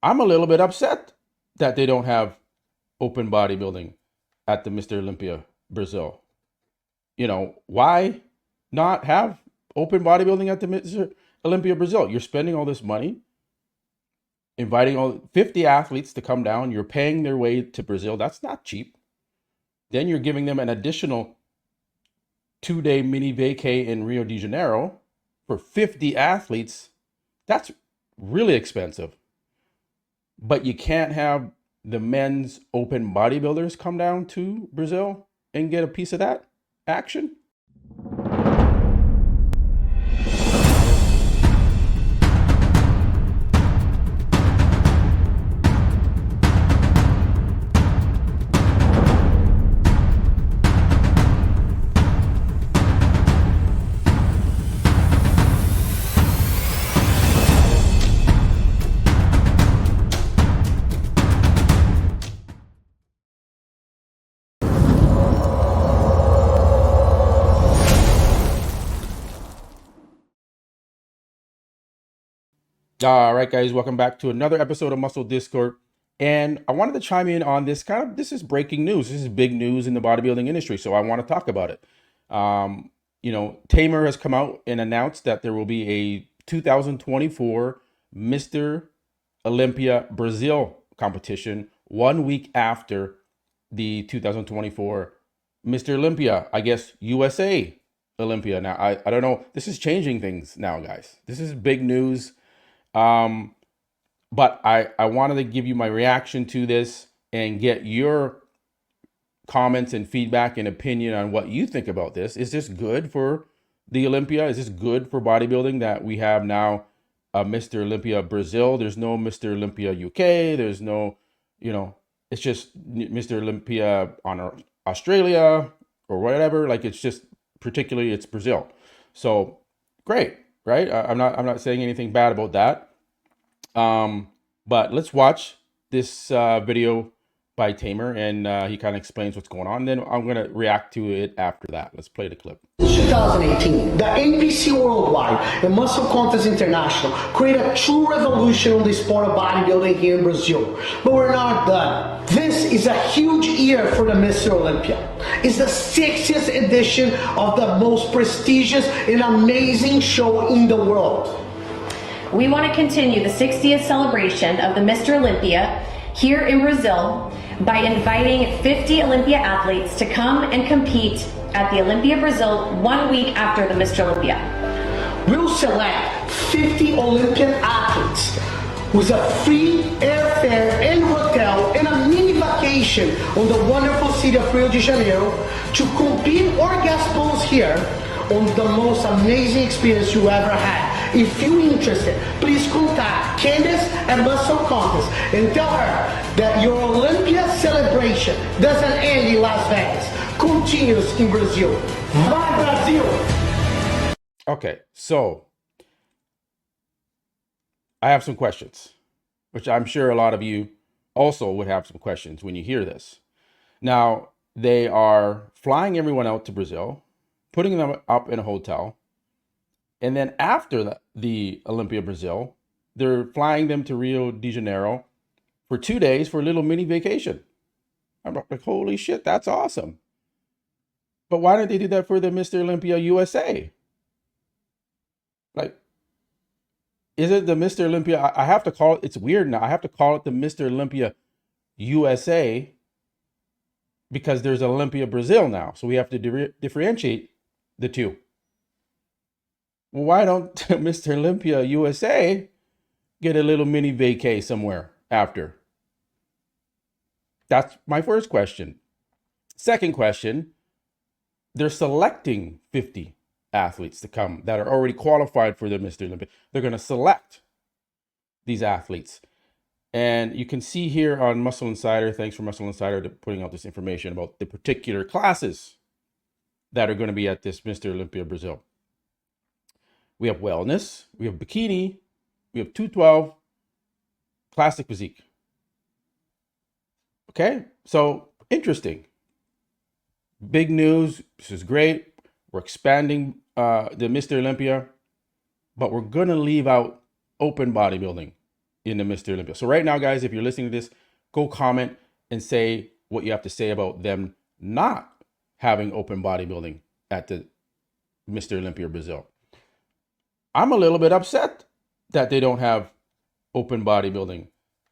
I'm a little bit upset that they don't have open bodybuilding at the Mr. Olympia Brazil. Why not have open bodybuilding at the Mr. Olympia Brazil? You're spending all this money, inviting all 50 athletes to come down. You're paying their way to Brazil. That's not cheap. Then you're giving them an additional 2-day mini vacay in Rio de Janeiro for 50 athletes. That's really expensive. But you can't have the men's open bodybuilders come down to Brazil and get a piece of that action? All right, guys, welcome back to another episode of Muscle Discord. And I wanted to chime in on this is breaking news. This is big news in the bodybuilding industry. So I want to talk about it. Tamer has come out and announced that there will be a 2024 Mr. Olympia Brazil competition 1 week after the 2024 Mr. Olympia, I guess, USA Olympia. Now, I don't know. This is changing things now, guys. This is big news. But I wanted to give you my reaction to this and get your comments and feedback and opinion on what you think about this. Is this good for the Olympia? Is this good for bodybuilding that we have now Mr. Olympia Brazil? There's no Mr. Olympia UK. There's no, it's just Mr. Olympia on Australia or whatever. Like it's just particularly it's Brazil. So great, right? I'm not saying anything bad about that. But let's watch this video by Tamer, and he kind of explains what's going on. Then I'm going to react to it after that. Let's play the clip. 2018, the NPC Worldwide and Muscle Contest International created a true revolution on the sport of bodybuilding here in Brazil. But we're not done. This is a huge year for the Mr. Olympia. It's the 60th edition of the most prestigious and amazing show in the world. We want to continue the 60th celebration of the Mr. Olympia here in Brazil by inviting 50 Olympia athletes to come and compete at the Olympia Brazil 1 week after the Mr. Olympia. We'll select 50 Olympian athletes with a free airfare and hotel and a mini vacation on the wonderful city of Rio de Janeiro to compete or guest post here on the most amazing experience you ever had. If you're interested, please contact Candace at Muscle Contest and tell her that your Olympia celebration doesn't end in Las Vegas, continues in Brazil. Vai Brazil! Okay, so I have some questions, which I'm sure a lot of you also would have some questions when you hear this. Now, they are flying everyone out to Brazil, putting them up in a hotel, and then after the Olympia Brazil, they're flying them to Rio de Janeiro for 2 days for a little mini vacation. I'm like, holy shit, that's awesome. But why don't they do that for the Mr. Olympia USA? Like, is it the Mr. Olympia? I have to call it, it's weird now. I have to call it the Mr. Olympia USA because there's Olympia Brazil now. So we have to differentiate the two. Well, why don't Mr. Olympia USA get a little mini vacay somewhere after? That's my first question. Second question, they're selecting 50 athletes to come that are already qualified for the Mr. Olympia. They're going to select these athletes. And you can see here on Muscle Insider, thanks for Muscle Insider to putting out this information about the particular classes that are going to be at this Mr. Olympia Brazil. We have wellness, we have bikini, we have 212, classic physique. Okay, so interesting. Big news. This is great. We're expanding the Mr. Olympia, but we're going to leave out open bodybuilding in the Mr. Olympia. So right now, guys, if you're listening to this, go comment and say what you have to say about them not having open bodybuilding at the Mr. Olympia Brazil. I'm a little bit upset that they don't have open bodybuilding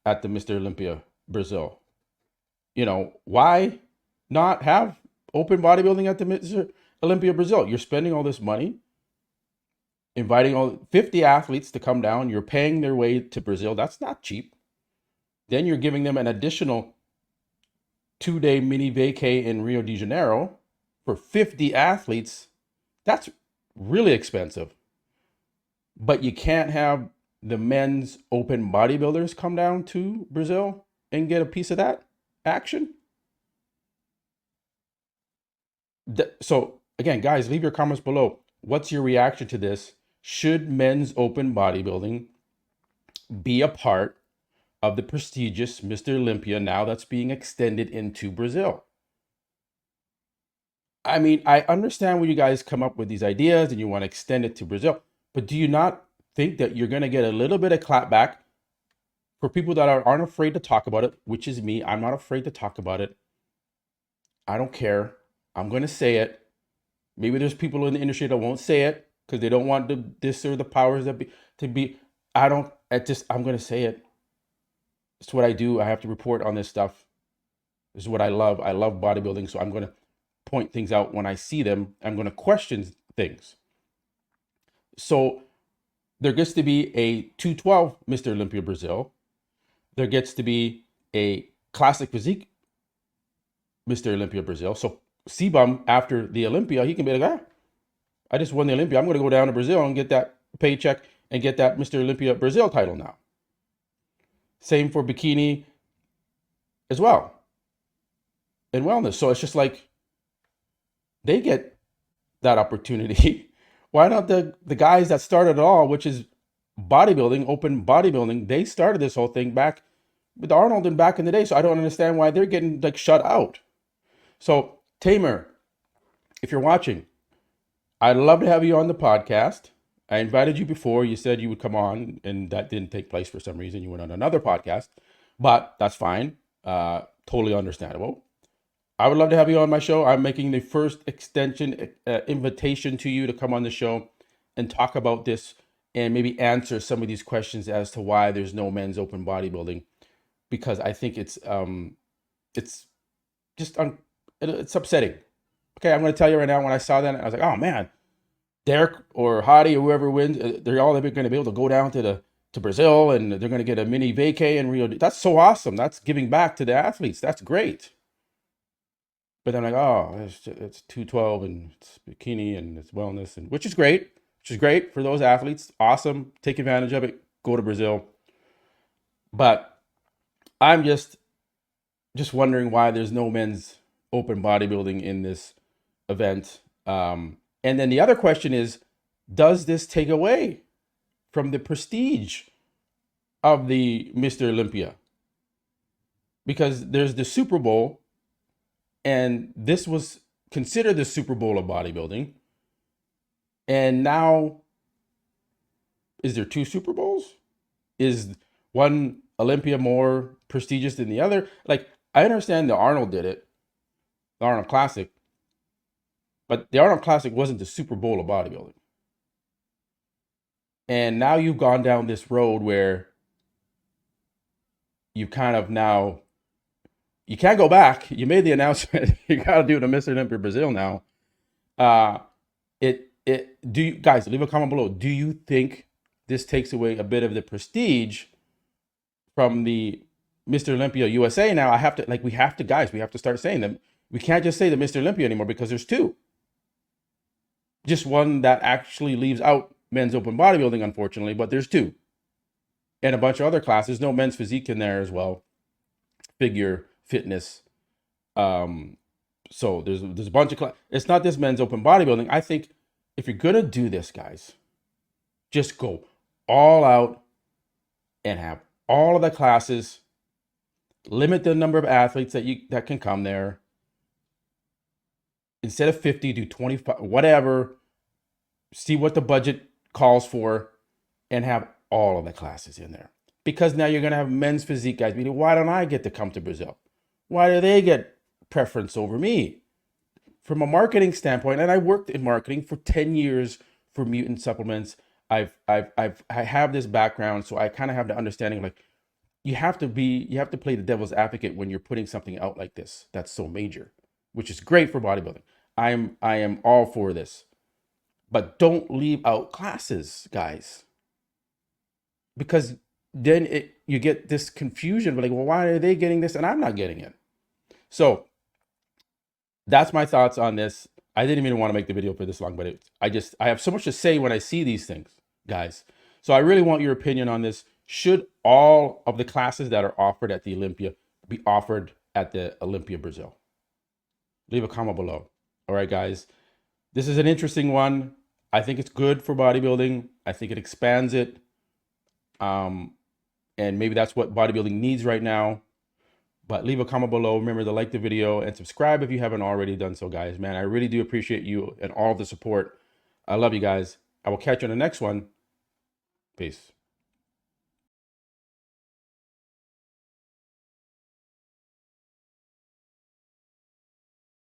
at the Mr. Olympia Brazil. You know, why not have open bodybuilding at the Mr. Olympia Brazil? You're spending all this money, inviting all 50 athletes to come down. You're paying their way to Brazil. That's not cheap. Then you're giving them an additional 2-day mini vacay in Rio de Janeiro for 50 athletes. That's really expensive. But you can't have the men's open bodybuilders come down to Brazil and get a piece of that action. So again, guys, leave your comments below. What's your reaction to this? Should men's open bodybuilding be a part of the prestigious Mr. Olympia now that's being extended into Brazil? I mean, I understand when you guys come up with these ideas and you want to extend it to Brazil, but do you not think that you're going to get a little bit of clapback for people that aren't afraid to talk about it, which is me? I'm not afraid to talk about it. I don't care. I'm going to say it. Maybe there's people in the industry that won't say it because they don't want this or the powers that be to be. I'm going to say it. It's what I do. I have to report on this stuff. This is what I love. I love bodybuilding. So I'm going to point things out when I see them. I'm going to question things. So there gets to be a 212 Mr. Olympia Brazil. There gets to be a classic physique Mr. Olympia Brazil. So C-Bum, after the Olympia, he can be like, I just won the Olympia. I'm going to go down to Brazil and get that paycheck and get that Mr. Olympia Brazil title now. Same for bikini as well. And wellness. So it's just like they get that opportunity. Why not the guys that started it all, which is bodybuilding, open bodybuilding? They started this whole thing back with Arnold and back in the day. So I don't understand why they're getting like shut out. So Tamer, if you're watching, I'd love to have you on the podcast. I invited you before. You said you would come on, and that didn't take place for some reason. You went on another podcast, but that's fine. Totally understandable. I would love to have you on my show. I'm making the first extension invitation to you to come on the show and talk about this and maybe answer some of these questions as to why there's no men's open bodybuilding, because I think it's just it's upsetting. Okay, I'm going to tell you right now, when I saw that, I was like, oh man, Derek or Hadi or whoever wins, they're all going to be able to go down to Brazil and they're going to get a mini vacay in Rio. That's so awesome. That's giving back to the athletes. That's great. But then I'm like, oh, it's 212 and it's bikini and it's wellness, and which is great for those athletes. Awesome. Take advantage of it. Go to Brazil. But I'm just wondering why there's no men's open bodybuilding in this event. And then the other question is, does this take away from the prestige of the Mr. Olympia? Because there's the Super Bowl, and this was considered the Super Bowl of bodybuilding. And now, is there 2 Super Bowls? Is one Olympia more prestigious than the other? Like, I understand the Arnold did it, the Arnold Classic, but the Arnold Classic wasn't the Super Bowl of bodybuilding. And now you've gone down this road where you kind of now, you can't go back. You made the announcement. You got to do the Mr. Olympia Brazil now. Do you guys, leave a comment below? Do you think this takes away a bit of the prestige from the Mr. Olympia USA? Now we have to start saying them. We can't just say the Mr. Olympia anymore because there's 2. Just one that actually leaves out men's open bodybuilding, unfortunately, but there's 2. And a bunch of other classes. No men's physique in there as well. Figure, fitness. So there's a bunch of it's not this men's open bodybuilding. I think if you're gonna do this, guys, just go all out and have all of the classes. Limit the number of athletes that can come there. Instead of 50, do 25, whatever. See what the budget calls for, and have all of the classes in there. because now you're going to have men's physique guys meaning, why don't I get to come to Brazil? Why do they get preference over me? From a marketing standpoint, and I worked in marketing for 10 years for Mutant Supplements. I have this background, so I kind of have the understanding, like, you have to play the devil's advocate when you're putting something out like this that's so major, which is great for bodybuilding. I am all for this. But don't leave out classes, guys. Because then you get this confusion, like, well, why are they getting this and I'm not getting it? So that's my thoughts on this. I didn't even want to make the video for this long, but I have so much to say when I see these things, guys. So I really want your opinion on this. Should all of the classes that are offered at the Olympia be offered at the Olympia Brazil? Leave a comment below. All right, guys. This is an interesting one. I think it's good for bodybuilding. I think it expands it. And maybe that's what bodybuilding needs right now. But leave a comment below. Remember to like the video and subscribe if you haven't already done so, guys. Man, I really do appreciate you and all of the support. I love you guys. I will catch you on the next one. Peace.